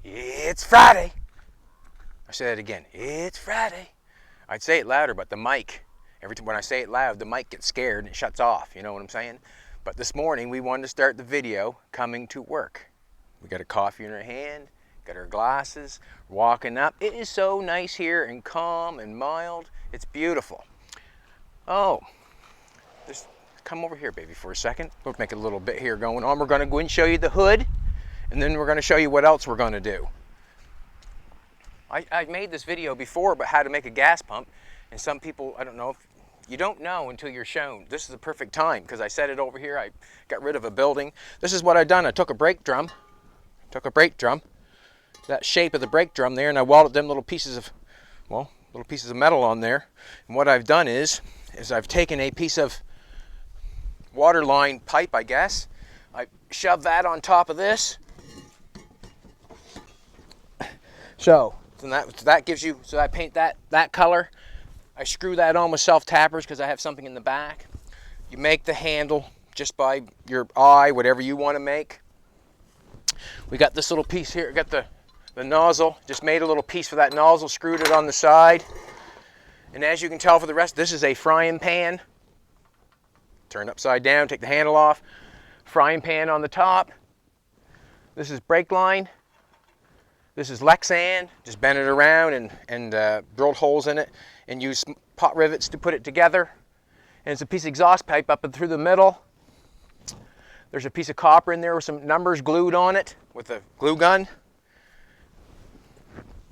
It's Friday. I say that again. It's Friday. I'd say it louder, but the mic, every time when I say it loud, the mic gets scared and it shuts off. You know what I'm saying? But this morning we wanted to start the video coming to work. We got a coffee in our hand, got our glasses, walking up. It is so nice here and calm and mild. It's beautiful. Oh, just come over here, baby, for a second. We'll make a little bit here going on. We're going to go and show you the hood, and then we're going to show you what else we're going to do. I made this video before about how to make a gas pump, and some people, I don't know, if you don't know until you're shown. This is the perfect time because I set it over here. I got rid of a building. This is what I done. I took a brake drum, that shape of the brake drum there, and I welded them little pieces of metal on there. And what I've done is I've taken a piece of water line pipe, I guess. I shove that on top of this. So that gives you, so I paint that color. I screw that on with self-tappers because I have something in the back. You make the handle just by your eye, whatever you want to make. We got this little piece here, got the nozzle, just made a little piece for that nozzle, screwed it on the side. And as you can tell for the rest, this is a frying pan. Turn upside down, take the handle off. Frying pan on the top. This is brake line. This is Lexan. Just bend it around and drilled holes in it and use pot rivets to put it together. And it's a piece of exhaust pipe up and through the middle. There's a piece of copper in there with some numbers glued on it with a glue gun.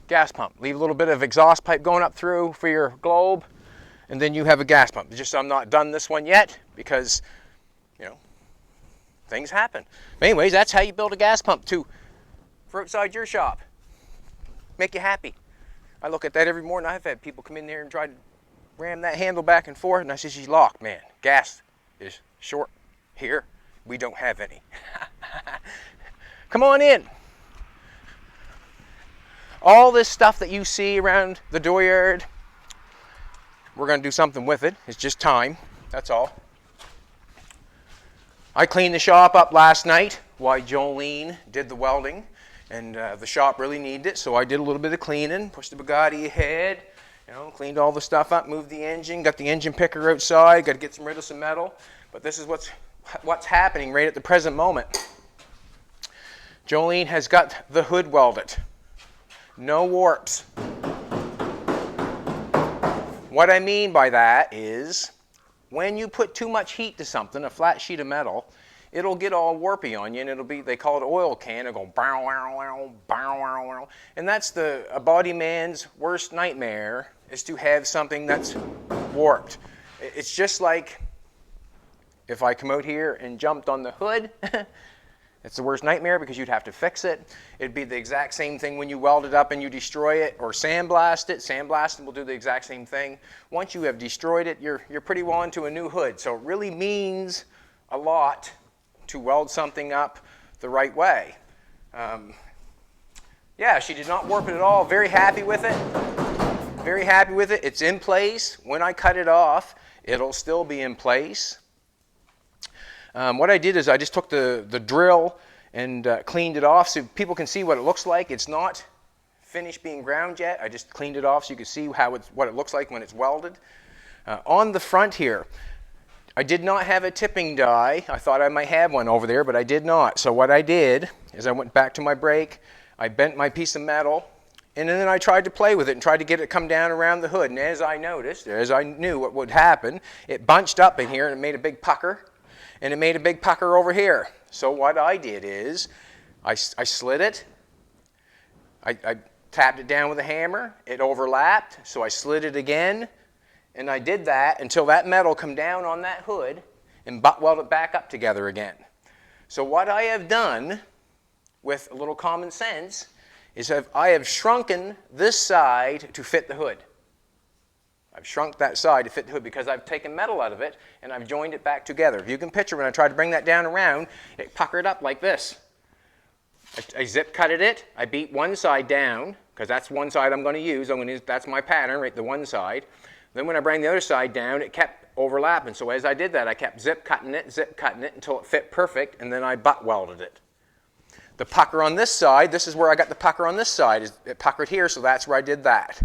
Gas pump. Leave a little bit of exhaust pipe going up through for your globe, and then you have a gas pump. Just I'm not done this one yet because, you know, things happen. But anyways, that's how you build a gas pump for outside your shop. Make you happy. I look at that every morning. I've had people come in there and try to ram that handle back and forth, and I say, she's locked, man. Gas is short here. We don't have any. Come on in. All this stuff that you see around the dooryard, we're going to do something with it. It's just time. That's all. I cleaned the shop up last night while Jolene did the welding, and the shop really needed it, so I did a little bit of cleaning, pushed the Bugatti ahead, cleaned all the stuff up, moved the engine, got the engine picker outside, got to get rid of some metal. But this is what's happening right at the present moment. Jolene has got the hood welded. No warps. What I mean by that is when you put too much heat to something, a flat sheet of metal, it'll get all warpy on you, and it'll be, they call it oil can. It'll go bow, wow, wow, bow, wow, wow. And that's a body man's worst nightmare, is to have something that's warped. It's just like if I come out here and jumped on the hood. It's the worst nightmare because you'd have to fix it. It'd be the exact same thing when you weld it up and you destroy it or sandblast it. Sandblasting will do the exact same thing. Once you have destroyed it, you're pretty well into a new hood. So it really means a lot to weld something up the right way. Yeah, she did not warp it at all. Very happy with it. Very happy with it. It's in place. When I cut it off, it'll still be in place. What I did is I just took the drill and cleaned it off so people can see what it looks like. It's not finished being ground yet. I just cleaned it off so you can see what it looks like when it's welded. On the front here, I did not have a tipping die. I thought I might have one over there, but I did not. So what I did is I went back to my brake, I bent my piece of metal, and then I tried to play with it and tried to get it to come down around the hood. And as I knew what would happen, it bunched up in here and it made a big pucker. And it made a big pucker over here. So what I did is I slid it. I tapped it down with a hammer. It overlapped, so I slid it again. And I did that until that metal come down on that hood and butt weld it back up together again. So what I have done with a little common sense is I have shrunken this side to fit the hood. I've shrunk that side to fit the hood because I've taken metal out of it and I've joined it back together. If you can picture when I tried to bring that down around, it puckered up like this. I zip cutted it. I beat one side down because that's one side I'm going to use. That's my pattern, right, the one side. Then when I bring the other side down, it kept overlapping. So as I did that, I kept zip cutting it until it fit perfect, and then I butt welded it. The pucker on this side, this is where I got the pucker on this side. It puckered here, so that's where I did that.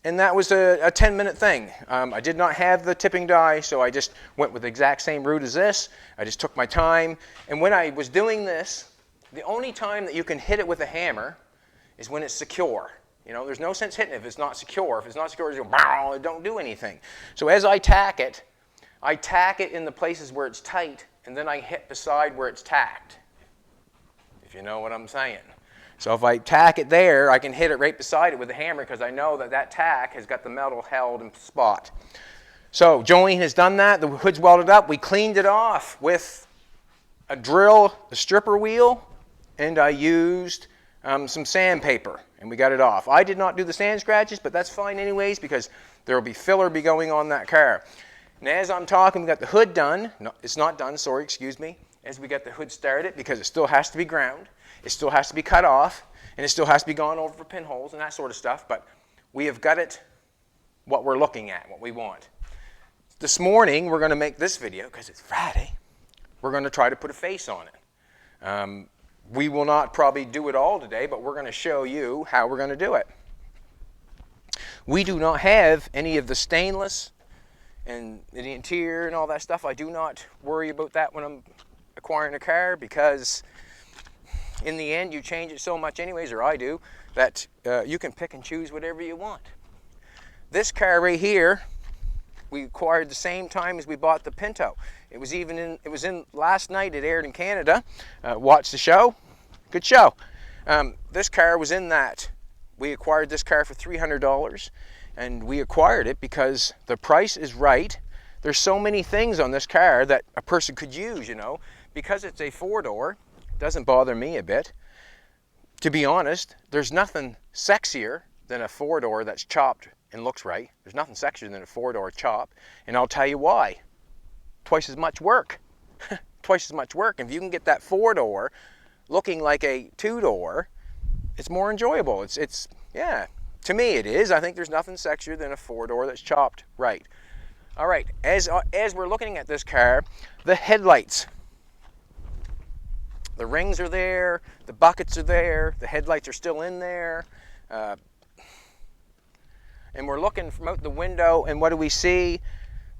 And that was a 10-minute thing. I did not have the tipping die, so I just went with the exact same route as this. I just took my time. And when I was doing this, the only time that you can hit it with a hammer is when it's secure. You know, there's no sense hitting it if it's not secure. If it's not secure, you go, it don't do anything. So as I tack it in the places where it's tight, and then I hit the side where it's tacked, if you know what I'm saying. So if I tack it there, I can hit it right beside it with a hammer because I know that that tack has got the metal held in spot. So Jolene has done that. The hood's welded up. We cleaned it off with a drill, a stripper wheel, and I used some sandpaper, and we got it off. I did not do the sand scratches, but that's fine anyways because there will be filler going on that car. And as I'm talking, we got the hood done. No, it's not done, sorry, excuse me. As we got the hood started, because it still has to be ground, it still has to be cut off, and it still has to be gone over for pinholes and that sort of stuff, but we have got it what we're looking at, what we want. This morning, we're going to make this video, because it's Friday, we're going to try to put a face on it. We will not probably do it all today, but we're going to show you how we're going to do it. We do not have any of the stainless and the interior and all that stuff. I do not worry about that when I'm acquiring a car because in the end you change it so much anyways, or I do, that you can pick and choose whatever you want. This car right here we acquired the same time as we bought the Pinto. It was in last night. It aired in Canada. Watched the show. Good show. This car was in that. We acquired this car for $300, and we acquired it because the price is right. There's so many things on this car that a person could use, you know. Because it's a four-door, doesn't bother me a bit. To be honest, there's nothing sexier than a four-door that's chopped and looks right. There's nothing sexier than a four-door chop, and I'll tell you why. Twice as much work. Twice as much work. If you can get that four-door looking like a two-door, it's more enjoyable. It's yeah, to me it is. I think there's nothing sexier than a four-door that's chopped right. All right, as we're looking at this car, the headlights. The rings are there, the buckets are there, the headlights are still in there. And we're looking from out the window, and what do we see?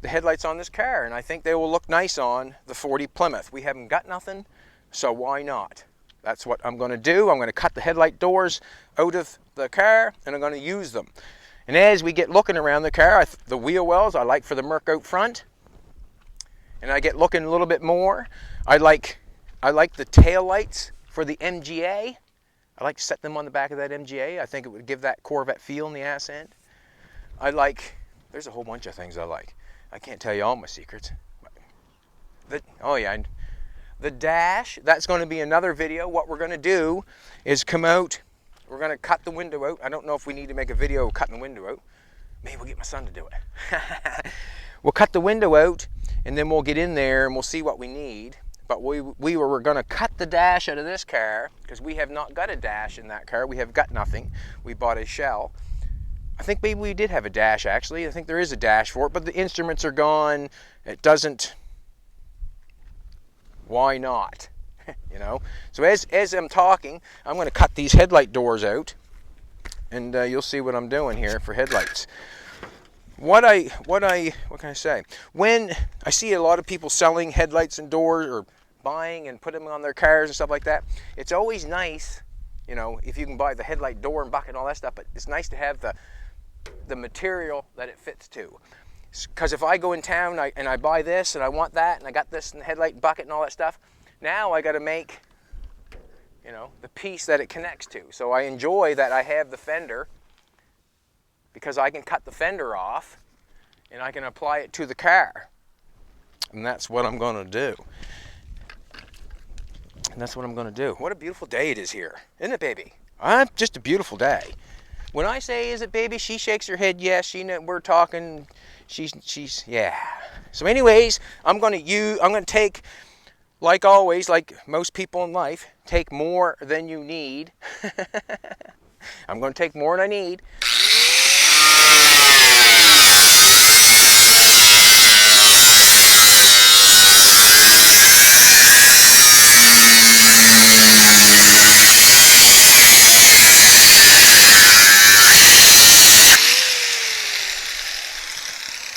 The headlights on this car, and I think they will look nice on the 40 Plymouth. We haven't got nothing, so why not? That's what I'm going to do. I'm going to cut the headlight doors out of the car, and I'm going to use them. And as we get looking around the car, the wheel wells I like for the Merc out front, and I get looking a little bit more. I like the tail lights for the MGA. I like to set them on the back of that MGA. I think it would give that Corvette feel in the ass end. There's a whole bunch of things I like. I can't tell you all my secrets. Oh yeah, the dash, that's going to be another video. What we're going to do is come out, we're going to cut the window out. I don't know if we need to make a video of cutting the window out. Maybe we'll get my son to do it. We'll cut the window out, and then we'll get in there and we'll see what we need. But we're going to cut the dash out of this car because we have not got a dash in that car. We have got nothing. We bought a shell. I think maybe we did have a dash, actually. I think there is a dash for it, but the instruments are gone. It doesn't. Why not? You know? So as I'm talking, I'm going to cut these headlight doors out, and you'll see what I'm doing here for headlights. What can I say? When I see a lot of people selling headlights and doors, or buying and put them on their cars and stuff like that, it's always nice, you know, if you can buy the headlight door and bucket and all that stuff, but it's nice to have the material that it fits to. Because if I go in town and I buy this and I want that and I got this and the headlight bucket and all that stuff, now I got to make, you know, the piece that it connects to. So I enjoy that I have the fender, because I can cut the fender off and I can apply it to the car. And that's what I'm going to do. And that's what I'm going to do. What a beautiful day it is here. Isn't it, baby? Just a beautiful day. When I say, is it, baby, she shakes her head, yes. We're talking, she's, yeah. So anyways, I'm going to take, like always, like most people in life, take more than you need. I'm going to take more than I need.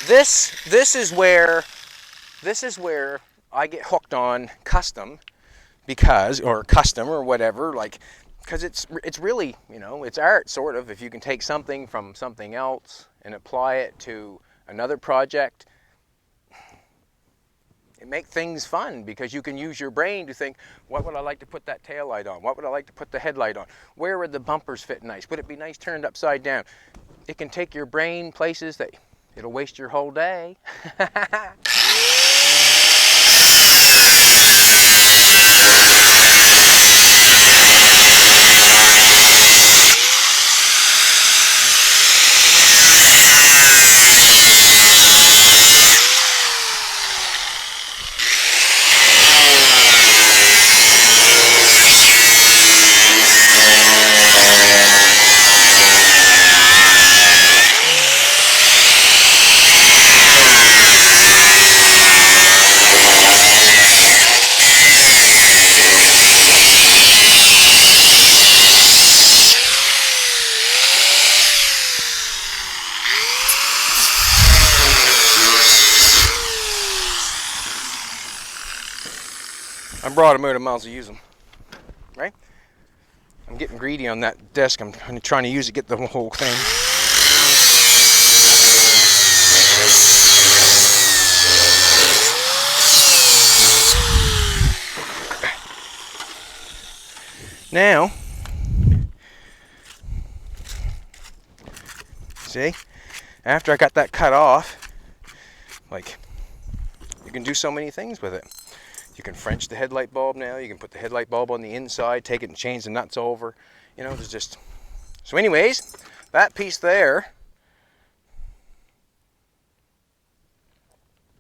This is where I get hooked on custom, because, or custom or whatever, like, because it's really, you know, it's art, sort of. If you can take something from something else and apply it to another project, it makes things fun, because you can use your brain to think, what would I like to put that tail light on? What would I like to put the headlight on? Where would the bumpers fit nice? Would it be nice turned upside down? It can take your brain places that it'll waste your whole day. I brought them out, I might as well use them, right? I'm getting greedy on that desk. I'm trying to use it, get the whole thing. Now, see, after I got that cut off, like, you can do so many things with it. You can French the headlight bulb now. You can put the headlight bulb on the inside, take it and change the nuts over. You know, there's just... So anyways, that piece there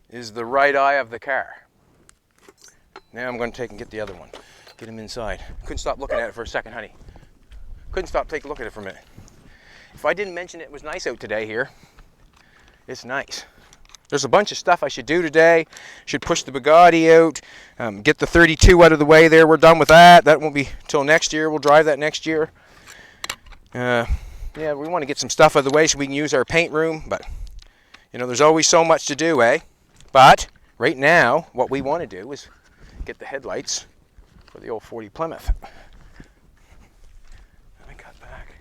is the right eye of the car. Now I'm going to take and get the other one. Get him inside. Couldn't stop looking at it for a second, honey. Couldn't stop taking a look at it for a minute. If I didn't mention it was nice out today here, it's nice. There's a bunch of stuff I should do today. Should push the Bugatti out, get the 32 out of the way there. We're done with that. That won't be till next year. We'll drive that next year. Yeah, we want to get some stuff out of the way so we can use our paint room. But, you know, there's always so much to do, eh? But right now, what we want to do is get the headlights for the old 40 Plymouth. Let me cut back.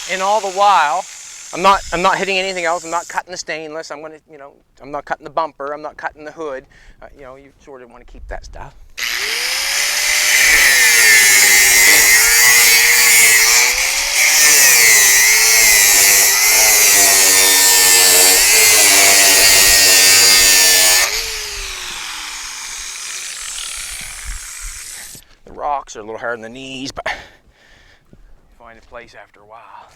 And all the while, I'm not hitting anything else. I'm not cutting the stainless. I'm gonna, you know, I'm not cutting the bumper. I'm not cutting the hood. You know, you sort of want to keep that stuff. The rocks are a little hard on the knees, but find a place after a while.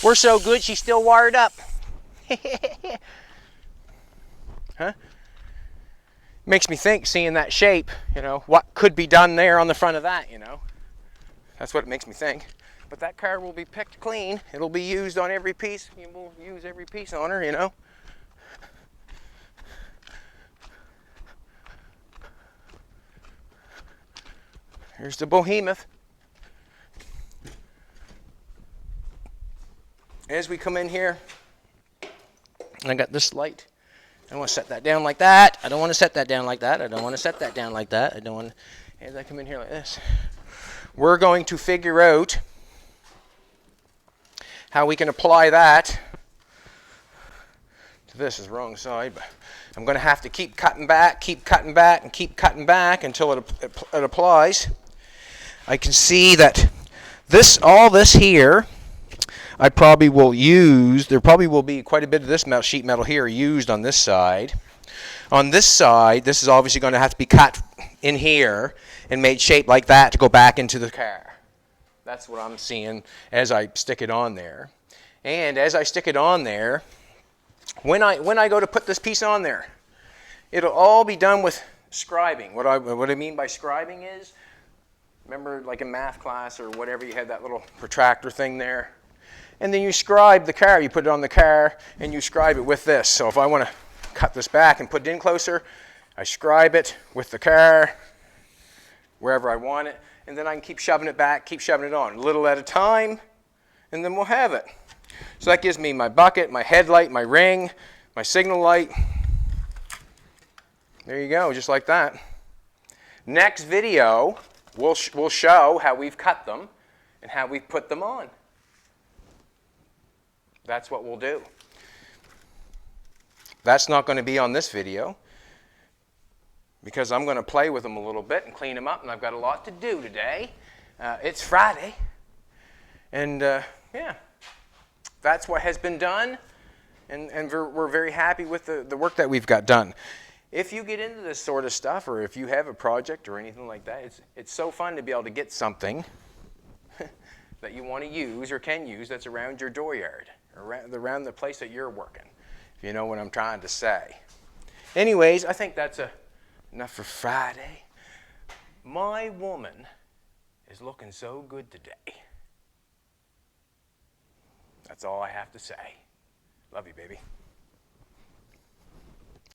We're so good, she's still wired up. Huh? Makes me think, seeing that shape, you know, what could be done there on the front of that, you know. That's what it makes me think. But that car will be picked clean. It'll be used on every piece. We'll use every piece on her, you know. Here's the behemoth. As we come in here, I got this light. I want to set that down like that. I don't want to set that down like that. I don't want to set that down like that. I don't want to, as I come in here like this. We're going to figure out how we can apply that to this is the wrong side, but I'm going to have to keep cutting back, and keep cutting back until it applies. I can see that all this here, I probably will use, there probably will be quite a bit of this sheet metal here used on this side. On this side, this is obviously going to have to be cut in here and made shaped like that to go back into the car. That's what I'm seeing as I stick it on there. And as I stick it on there, when I go to put this piece on there, it'll all be done with scribing. What I mean by scribing is, remember like in math class or whatever, you had that little protractor thing there. And then you scribe the car. You put it on the car and you scribe it with this. So if I want to cut this back and put it in closer, I scribe it with the car wherever I want it. And then I can keep shoving it back, keep shoving it on, a little at a time, and then we'll have it. So that gives me my bucket, my headlight, my ring, my signal light. There you go, just like that. Next video, we'll show how we've cut them and how we've put them on. That's what we'll do. That's not going to be on this video because I'm going to play with them a little bit and clean them up, and I've got a lot to do today. It's Friday, and yeah, that's what has been done, and we're very happy with the work that we've got done. If you get into this sort of stuff, or if you have a project or anything like that, it's so fun to be able to get something that you want to use or can use that's around your dooryard, around the place that you're working, if you know what I'm trying to say. Anyways, I think that's enough for Friday. My woman is looking so good today. That's all I have to say. Love you, baby.